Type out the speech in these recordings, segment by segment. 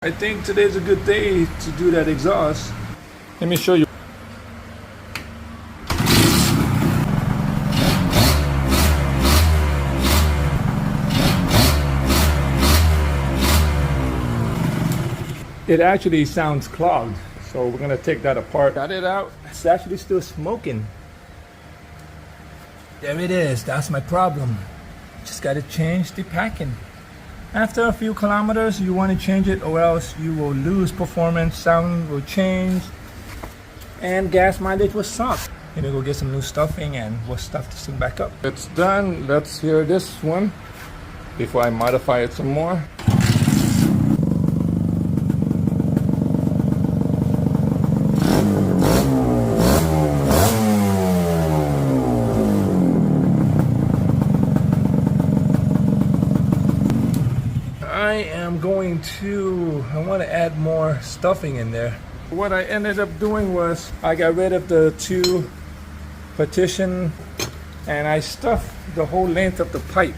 I think today's a good day to do that exhaust. Let me show you. It actually sounds clogged, so we're gonna take that apart. Got it out. It's actually still smoking. There it is. That's my problem. Just gotta change the packing. After a few kilometers, you want to change it, or else you will lose performance, sound will change, and gas mileage will suck. Let me go get some new stuffing and we'll stuff this thing back up. It's done. Let's hear this one before I modify it some more. I want to add more stuffing in there. What I ended up doing was I got rid of the two partition and I stuffed the whole length of the pipe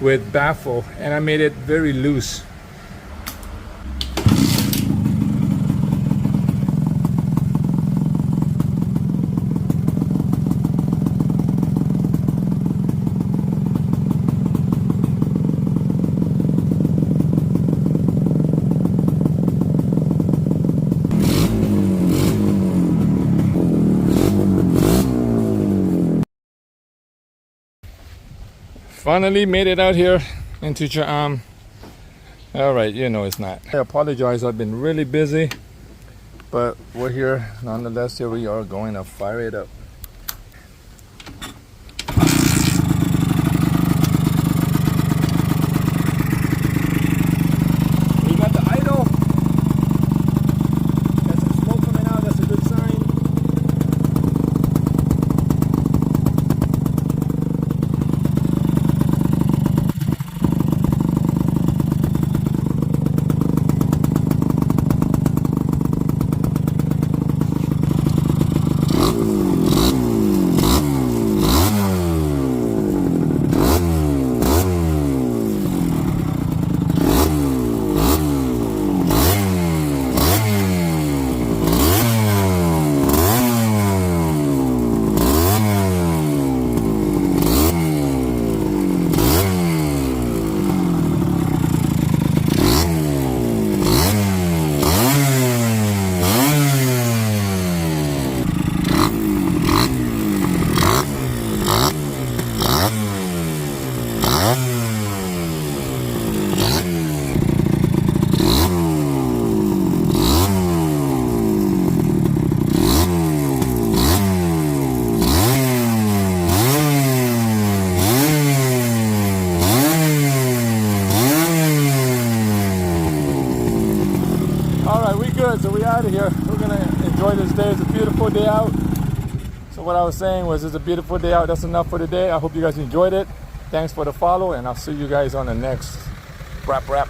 with baffle, and I made it very loose. Finally made it out here into Cha'am. All right, you know it's not. I apologize, I've been really busy, but we're here nonetheless. Here we are going to fire it up. We got the idle. Got some smoke coming out, that's a good sign. So we out of here. We're gonna enjoy this day. It's a beautiful day out. So what I was saying was, it's a beautiful day out. That's enough for today. I hope you guys enjoyed it. Thanks for the follow, and I'll see you guys on the next wrap.